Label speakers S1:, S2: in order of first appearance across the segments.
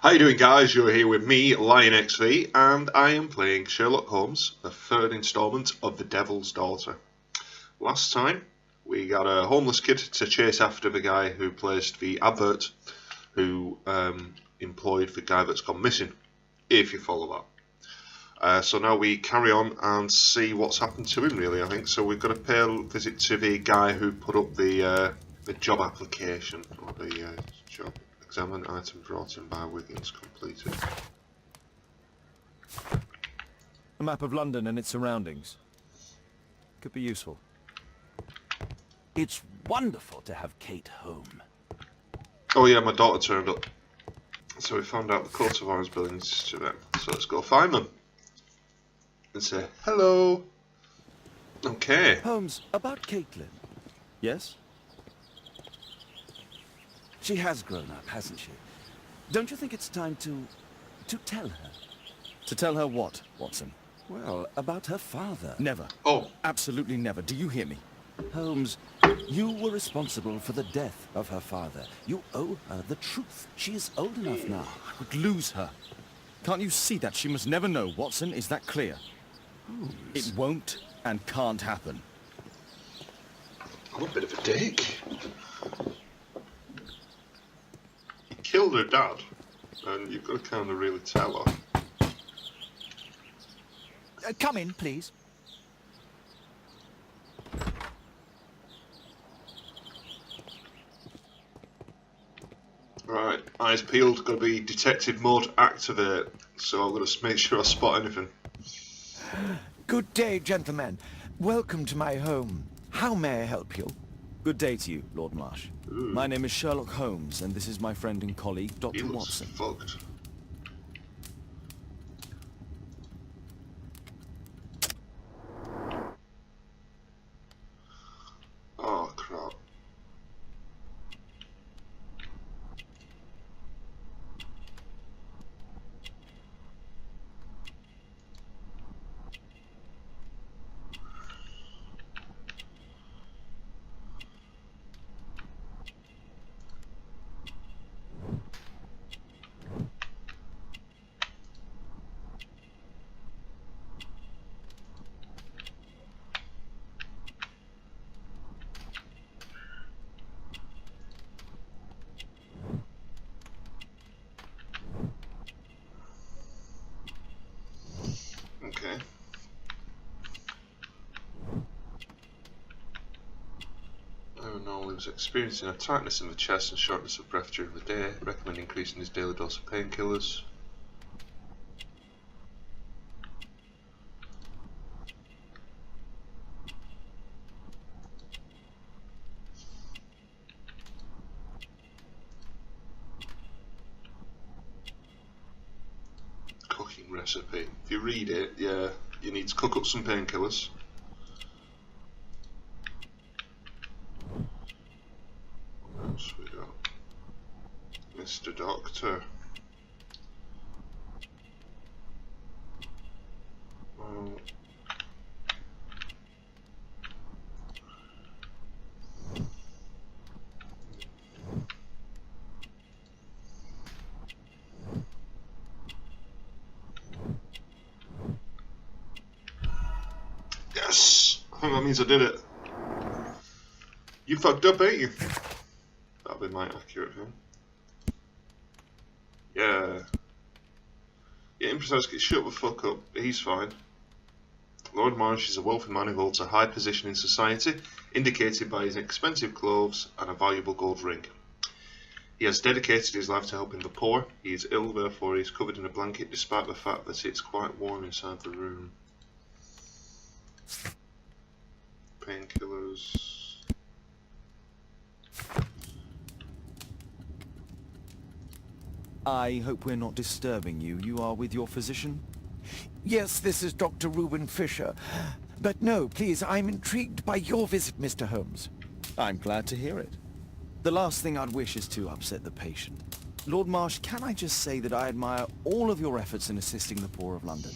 S1: How you doing, guys? You're here with me, Lionxv, and I am playing Sherlock Holmes, the third instalment of The Devil's Daughter. Last time, we got a homeless kid to chase after the guy who placed the advert, who employed the guy that's gone missing, if you follow that. So now we carry on and see what's happened to him, really, I think. So we've got to pay a visit to the guy who put up the job application, or the job. Examine item brought in by Wiggins completed.
S2: A map of London and its surroundings. Could be useful.
S3: It's wonderful to have Kate home.
S1: Oh yeah, my daughter turned up. So we found out the coat of arms belongs to them. So let's go find them. And say, hello. Okay.
S3: Holmes, about Caitlin.
S2: Yes?
S3: She has grown up, hasn't she? Don't you think it's time to tell her?
S2: To tell her what, Watson?
S3: Well, about her father.
S2: Never.
S1: Oh.
S2: Absolutely never. Do you hear me?
S3: Holmes, you were responsible for the death of her father. You owe her the truth. She is old enough now.
S2: I would lose her. Can't you see that? She must never know, Watson. Is that clear?
S3: Holmes.
S2: It won't and can't happen.
S1: I'm a bit of a dick. He killed her dad, and you've got to kind of really tell her.
S3: Come in, please.
S1: Right, eyes peeled, got to be detective mode activate, so I'm going to make sure I spot anything.
S4: Good day, gentlemen. Welcome to my home. How may I help you?
S2: Good day to you, Lord Marsh.
S1: Ooh.
S2: My name is Sherlock Holmes, and this is my friend and colleague,
S1: He
S2: Dr.
S1: looks
S2: Watson.
S1: fucked. Oh, crap. Okay. He was experiencing a tightness in the chest and shortness of breath during the day. Recommend increasing his daily dose of painkillers. Cooking recipe. If you read it, yeah, you need to cook up some painkillers. What else we got? Mr. Doctor. Well, yes! I think that means I did it. You fucked up, ain't you? That'll be my accurate thing. Yeah. Yeah, imprecise, get shut the fuck up. He's fine. Lord Marsh is a wealthy man who holds a high position in society, indicated by his expensive clothes and a valuable gold ring. He has dedicated his life to helping the poor. He is ill, therefore he is covered in a blanket, despite the fact that it's quite warm inside the room. Painkillers.
S2: I hope we're not disturbing you. You are with your physician?
S4: Yes, this is Dr. Reuben Fisher. But no, please, I'm intrigued by your visit, Mr. Holmes.
S2: I'm glad to hear it. The last thing I'd wish is to upset the patient. Lord Marsh, can I just say that I admire all of your efforts in assisting the poor of London?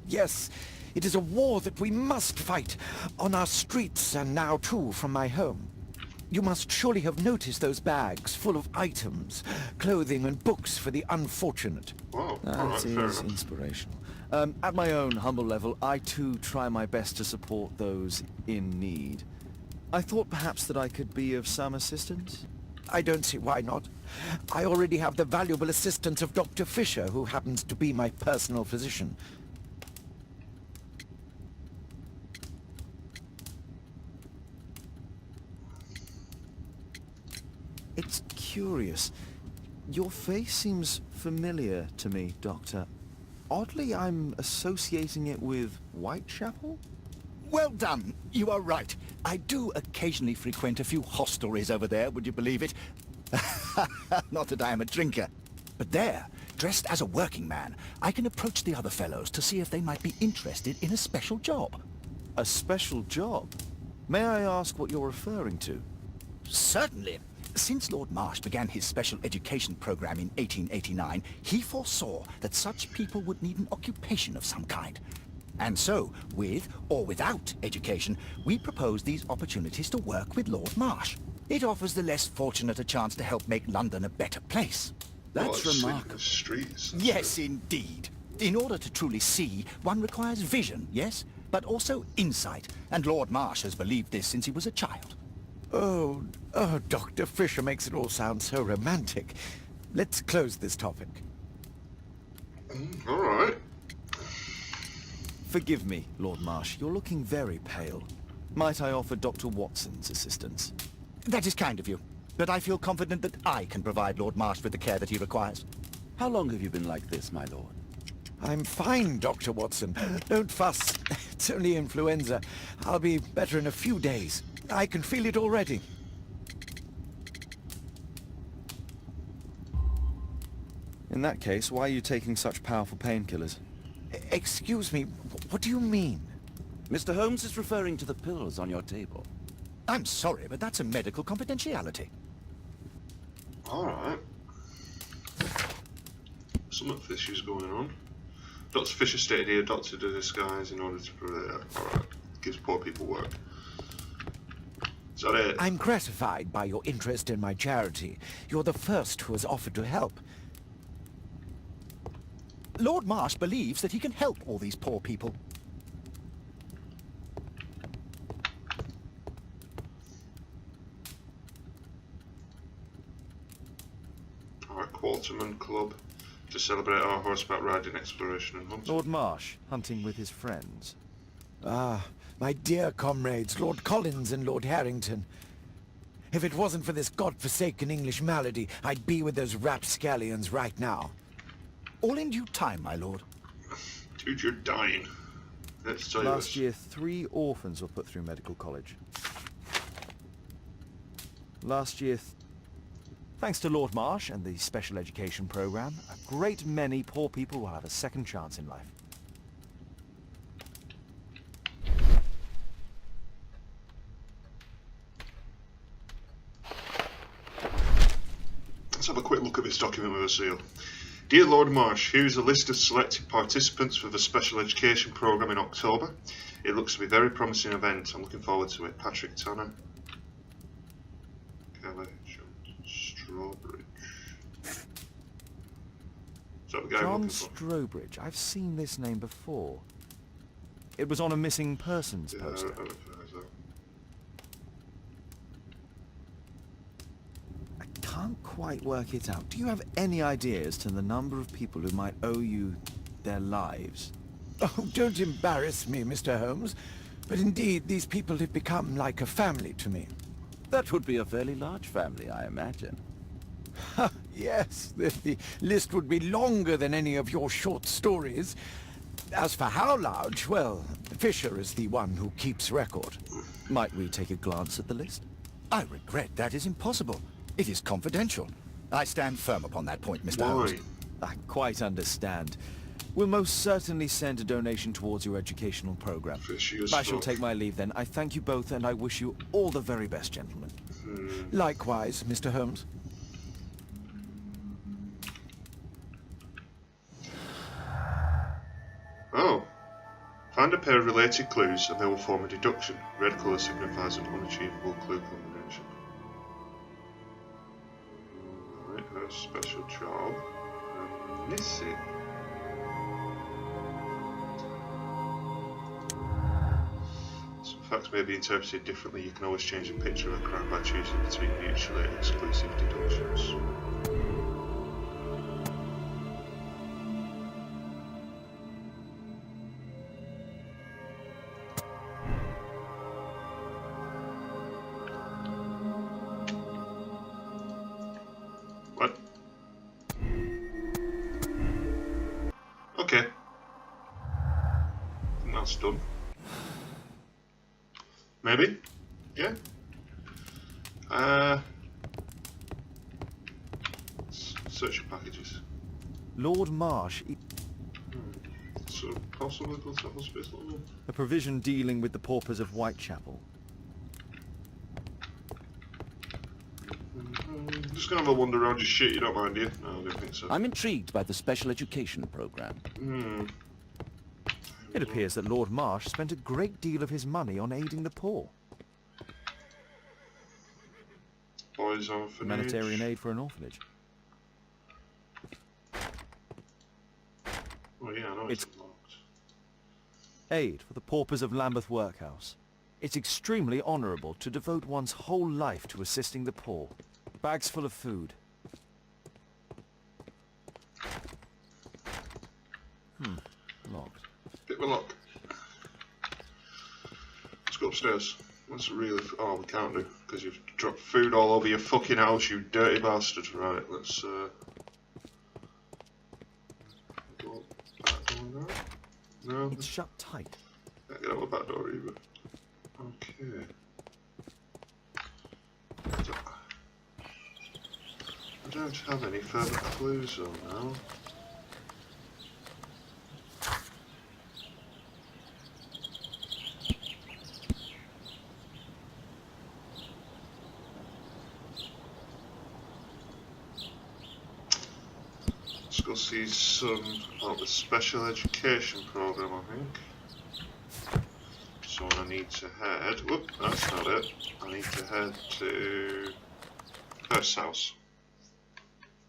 S4: Yes. It is a war that we must fight on our streets and now, too, from my home. You must surely have noticed those bags full of items, clothing and books for the unfortunate.
S1: Wow,
S2: That
S1: alright, fair
S2: is
S1: enough.
S2: inspirational. At my own humble level, I too try my best to support those in need. I thought perhaps that I could be of some assistance.
S4: I don't see why not. I already have the valuable assistance of Dr. Fisher, who happens to be my personal physician.
S2: It's curious. Your face seems familiar to me, Doctor. Oddly, I'm associating it with Whitechapel?
S5: Well done. You are right. I do occasionally frequent a few hostelries over there, would you believe it? Not that I am a drinker. But there, dressed as a working man, I can approach the other fellows to see if they might be interested in a special job.
S2: A special job? May I ask what you're referring to?
S5: Certainly. Since Lord Marsh began his special education program in 1889, he foresaw that such people would need an occupation of some kind. And so, with or without education, we propose these opportunities to work with Lord Marsh. It offers the less fortunate a chance to help make London a better place.
S2: That's
S1: Well,
S2: remarkable.
S1: Streets.
S5: Yes, indeed. In order to truly see, one requires vision, yes, but also insight. And Lord Marsh has believed this since he was a child.
S4: Oh, Dr. Fisher makes it all sound so romantic. Let's close this topic.
S1: Alright.
S2: Forgive me, Lord Marsh. You're looking very pale. Might I offer Dr. Watson's assistance?
S5: That is kind of you, but I feel confident that I can provide Lord Marsh with the care that he requires.
S3: How long have you been like this, my lord?
S4: I'm fine, Dr. Watson. Don't fuss. It's only influenza. I'll be better in a few days. I can feel it already.
S2: In that case, why are you taking such powerful painkillers?
S4: Excuse me, what do you mean?
S3: Mr. Holmes is referring to the pills on your table.
S5: I'm sorry, but that's a medical confidentiality.
S1: Alright. Some issues going on. Dr. Fisher stated he adopted a disguise in order to prevent. Alright. Gives poor people work. Is that it?
S4: I'm gratified by your interest in my charity. You're the first who has offered to help.
S5: Lord Marsh believes that he can help all these poor people.
S1: Alright, Quarterman Club to celebrate our horseback riding, exploration and hunting.
S2: Lord Marsh, hunting with his friends.
S4: Ah, my dear comrades, Lord Collins and Lord Harrington. If it wasn't for this godforsaken English malady, I'd be with those rapscallions right now.
S5: All in due time, my lord.
S1: Dude, you're dying. Let's tell you
S2: Last
S1: this.
S2: year, 3 orphans were put through medical college. Last year, thanks to Lord Marsh and the special education program, a great many poor people will have a second chance in life.
S1: Let's have a quick look at this document with a seal. Dear Lord Marsh, here is a list of selected participants for the special education programme in October. It looks to be a very promising event. I'm looking forward to it. Patrick Tanner, Kelly Jones, Strawbridge. Is that the guy I'm
S2: John
S1: looking for?
S2: Strobridge. I've seen this name before. It was on a missing persons
S1: Yeah,
S2: poster.
S1: I recognise that.
S2: I can't quite work it out. Do you have any idea as to the number of people who might owe you their lives?
S4: Oh, don't embarrass me, Mr. Holmes. But indeed, these people have become like a family to me.
S3: That would be a fairly large family, I imagine.
S4: Yes, the list would be longer than any of your short stories. As for how large, well, Fisher is the one who keeps record.
S2: Might we take a glance at the list?
S5: I regret that is impossible. It is confidential. I stand firm upon that point, Mr. Holmes.
S1: Why?
S2: I quite understand. We'll most certainly send a donation towards your educational program.
S1: Fishy as
S2: I shall
S1: fuck.
S2: take my leave then. I thank you both and I wish you all the very best, gentlemen.
S4: Likewise, Mr. Holmes.
S1: Oh. Find a pair of related clues and they will form a deduction. Red colour signifies an unachievable clue combination. a special job. I'm missing. Some facts may be interpreted differently. You can always change the picture of a crime by choosing between mutually exclusive deductions. What? Okay. I think that's done. Maybe? Yeah? Search your packages.
S2: Lord Marsh,
S1: So, possibly go to hospital.
S2: a provision dealing with the paupers of Whitechapel.
S1: Just gonna have a wander around your shit, you don't mind, do you? No, I don't think so.
S3: I'm intrigued by the special education program.
S2: It appears that Lord Marsh spent a great deal of his money on aiding the poor.
S1: Boys orphanage.
S2: Humanitarian aid for an orphanage.
S1: Oh yeah, I know it's locked.
S2: Aid for the paupers of Lambeth Workhouse. It's extremely honourable to devote one's whole life to assisting the poor. Bags full of food. Locked.
S1: Pick the lock. Let's go upstairs. That's really... Oh, we can't do, because you've dropped food all over your fucking house, you dirty bastard. Right, let's, go back door now. No,
S2: It's shut tight.
S1: can't get out the back door either. Okay. I don't have any further clues though now. Let's go see some about the special education program, I think. So I need to head. Whoop, that's not it. I need to head to First House.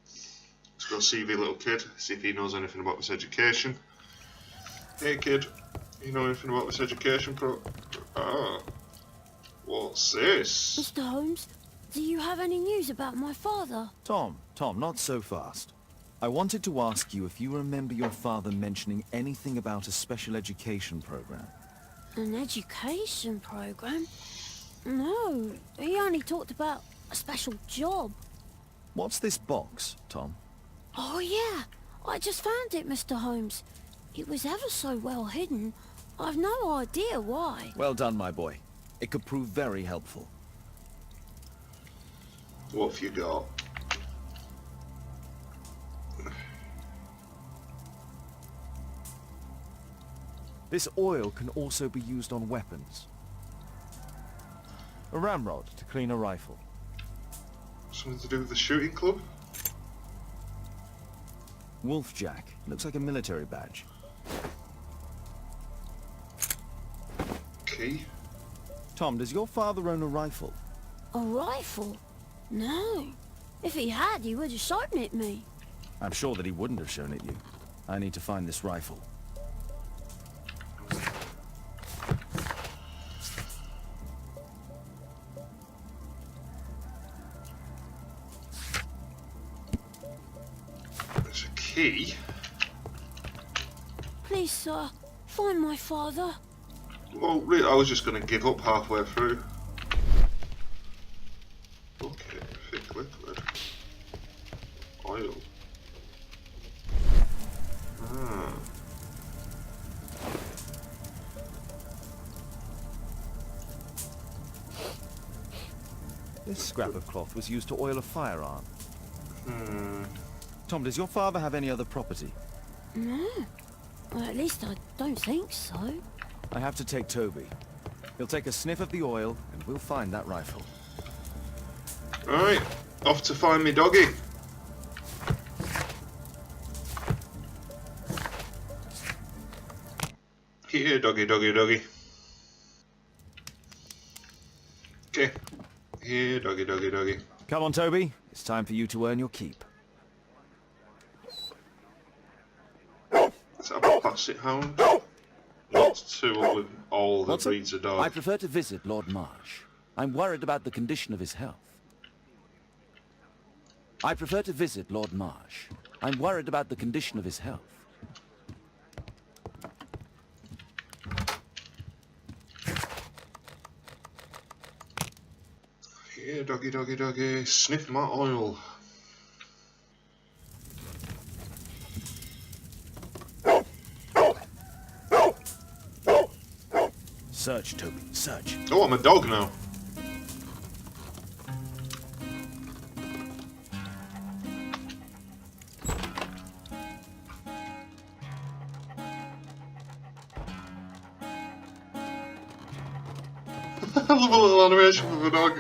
S1: Let's go see the little kid, see if he knows anything about this education. Hey kid, you know anything about this education Ah, what's this?
S6: Mr. Holmes, do you have any news about my father?
S2: Tom, not so fast. I wanted to ask you if you remember your father mentioning anything about a special education program.
S6: An education program? No, he only talked about a special job.
S2: What's this box, Tom?
S6: Oh yeah, I just found it, Mr. Holmes. It was ever so well hidden. I've no idea why.
S2: Well done, my boy. It could prove very helpful.
S1: What have you got?
S2: This oil can also be used on weapons. A ramrod to clean a rifle.
S1: Something to do with the shooting club?
S2: Wolfjack. Looks like a military badge.
S1: Key?
S2: Tom, does your father own a rifle?
S6: A rifle? No. If he had, he would have shown it me.
S2: I'm sure that he wouldn't have shown it you. I need to find this rifle.
S1: There's a key?
S6: Please, sir, find my father.
S1: Well, really, I was just going to give up halfway through. Okay, thick liquid. Oil. Ah.
S2: This scrap of cloth was used to oil a firearm.
S1: Hmm.
S2: Tom, does your father have any other property?
S6: No. Well, at least I don't think so.
S2: I have to take Toby. He'll take a sniff of the oil, and we'll find that rifle.
S1: Right, off to find me doggy. Here, doggy, doggy, doggy. Okay. Here, doggy, doggy, doggy.
S2: Come on, Toby. It's time for you to earn your keep.
S1: Let's have a Basset Hound. Not to up with all that
S3: Watson,
S1: breeds a dog.
S3: I prefer to visit Lord Marsh. I'm worried about the condition of his health. I prefer to visit Lord Marsh. I'm worried about the condition of his health.
S1: Here, doggy, doggy, doggy. Sniff my oil.
S2: Search, Toby, search.
S1: Oh, I'm a dog now. I love a little animation of a dog.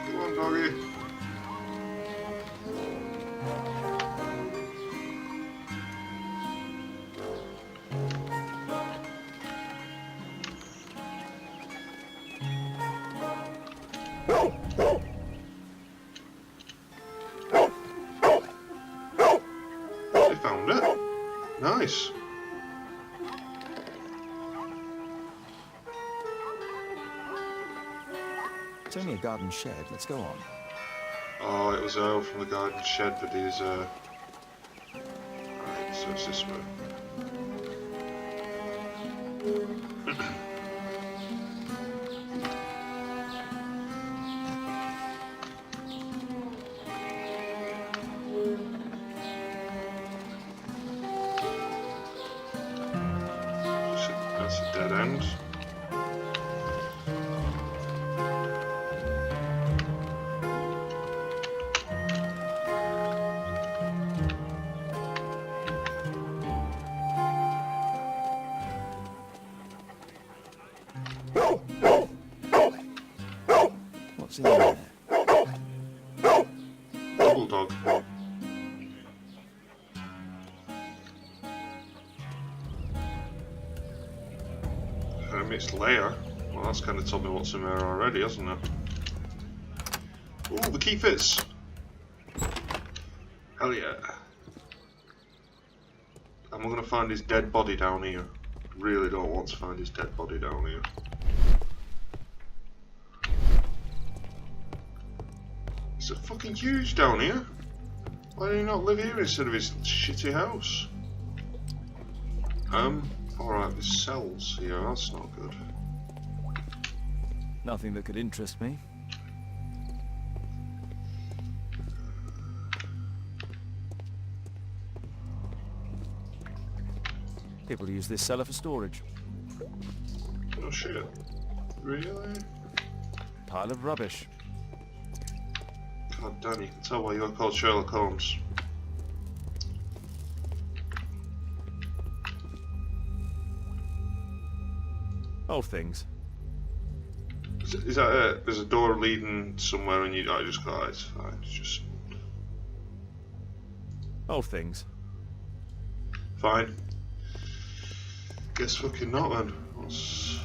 S1: Come on, doggy. They found it. Nice.
S2: It's only a garden shed. Let's go on.
S1: Oh, it was out from the garden shed, but he's right, so it's this way. That's a dead end.
S2: What's in there?
S1: Double dog. Hermit's lair. Well, that's kind of told me what's in there already, hasn't it? Ooh, the key fits. Hell yeah. And we're gonna find his dead body down here. Really don't want to find his dead body down here. It's a fucking huge down here. Why do you not live here instead of his shitty house? Alright, there's cells here, that's not good.
S2: Nothing that could interest me. People use this cellar for storage.
S1: Oh shit. Really?
S2: Pile of rubbish.
S1: God damn, you can tell why you're called Sherlock Holmes.
S2: Old things.
S1: Is that it? There's a door leading somewhere and you... I just got it, it's fine, it's just...
S2: Old things.
S1: Fine. Guess fucking not then. What's...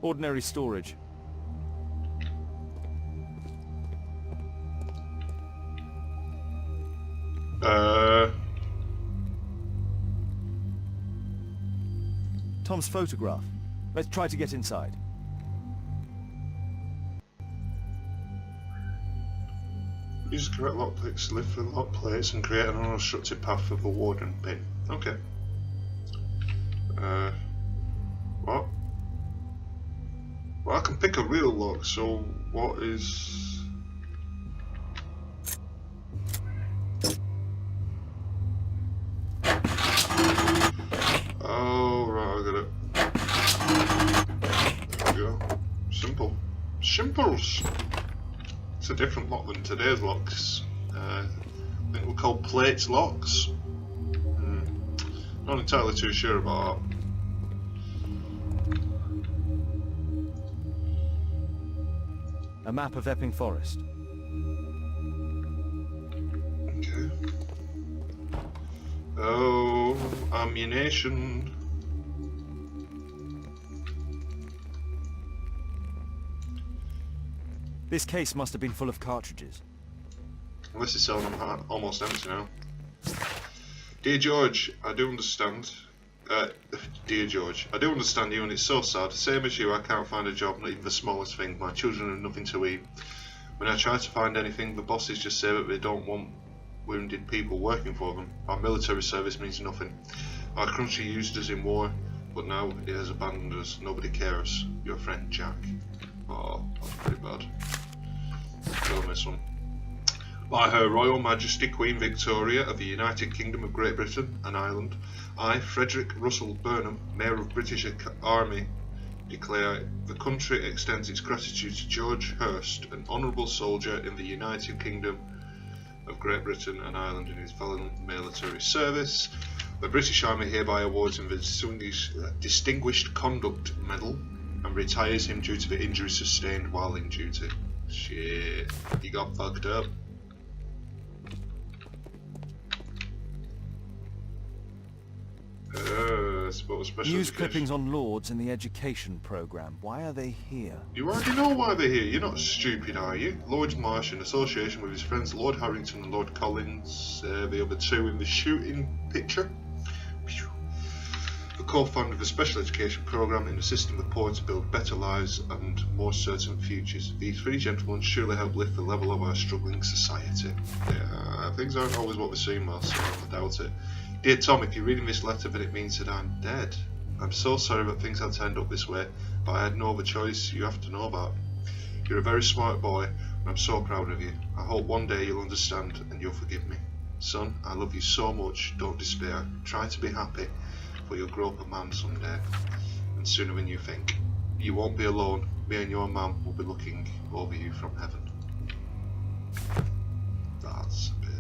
S2: Ordinary storage. Tom's photograph. Let's try to get inside.
S1: Use the correct lockpicks to lift the lock plates and create an unobstructed path for the warden pin. Okay. What? Well, I can pick a real lock, so what is... Oh, right, I got it. There we go. Simple. Simples! It's a different lock than today's locks. I think we're called plates locks. Not entirely too sure about that.
S2: A map of Epping Forest.
S1: Okay. Oh, ammunition.
S2: This case must have been full of cartridges.
S1: Unless it's almost empty now. Dear George, I do understand. Dear George, I do understand you, and it's so sad. Same as you, I can't find a job, not even the smallest thing. My children have nothing to eat. When I try to find anything, the bosses just say that they don't want wounded people working for them. Our military service means nothing. Our country used us in war, but now it has abandoned us. Nobody cares. Your friend Jack. Oh, that's pretty bad. Don't miss one. By Her Royal Majesty Queen Victoria of the United Kingdom of Great Britain and Ireland, I, Frederick Russell Burnham, Mayor of British Army, declare the country extends its gratitude to George Hurst, an honourable soldier in the United Kingdom of Great Britain and Ireland in his valiant military service. The British Army hereby awards him the Distinguished Conduct Medal and retires him due to the injury sustained while in duty. Shit, he got fucked up.
S2: News clippings on lords in the education programme. Why are they here?
S1: You already know why they're here. You're not stupid, are you? Lord Marsh, in association with his friends Lord Harrington and Lord Collins, the other two in the shooting picture. The co-founder of a special education programme in assisting the poor to build better lives and more certain futures. These three gentlemen surely help lift the level of our struggling society. Yeah, things aren't always what they seem, Marcel, I doubt it. Dear Tom, if you're reading this letter, then it means that I'm dead. I'm so sorry that things had turned up this way, but I had no other choice you have to know about. You're a very smart boy, and I'm so proud of you. I hope one day you'll understand and you'll forgive me. Son, I love you so much, don't despair. Try to be happy, for you'll grow up a man someday, and sooner than you think. You won't be alone, me and your mum will be looking over you from heaven. That's a bit...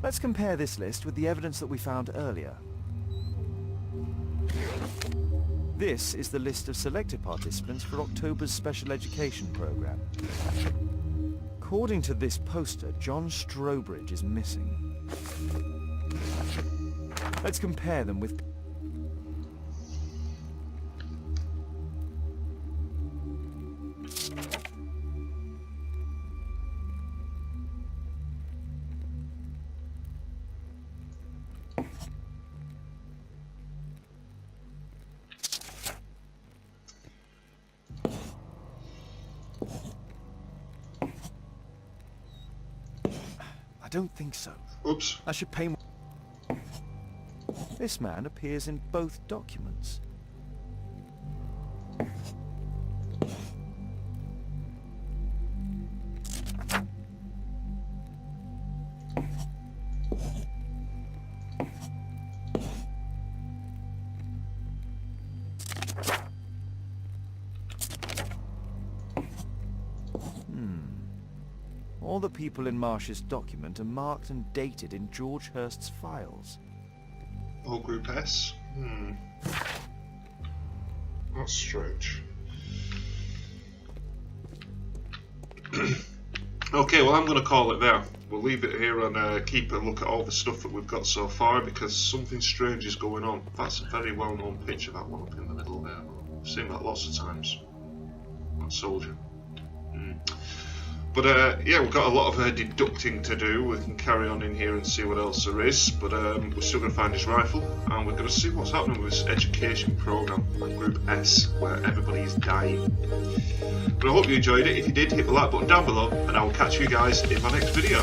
S2: Let's compare this list with the evidence that we found earlier. This is the list of selected participants for October's special education programme. According to this poster, John Strobridge is missing. Let's compare them with... I don't think so.
S1: Oops.
S2: I should pay more. This man appears in both documents. All the people in Marsh's document are marked and dated in George Hurst's files.
S1: Oh, Group S? That's strange. Okay, well, I'm going to call it there. We'll leave it here and keep a look at all the stuff that we've got so far, because something strange is going on. That's a very well-known picture, that one up in the middle there. I've seen that lots of times. That soldier. But yeah, we've got a lot of deducting to do. We can carry on in here and see what else there is, but we're still going to find his rifle, and we're going to see what's happening with this education programme, Group S, where everybody's dying. But I hope you enjoyed it. If you did, hit the like button down below, and I will catch you guys in my next video.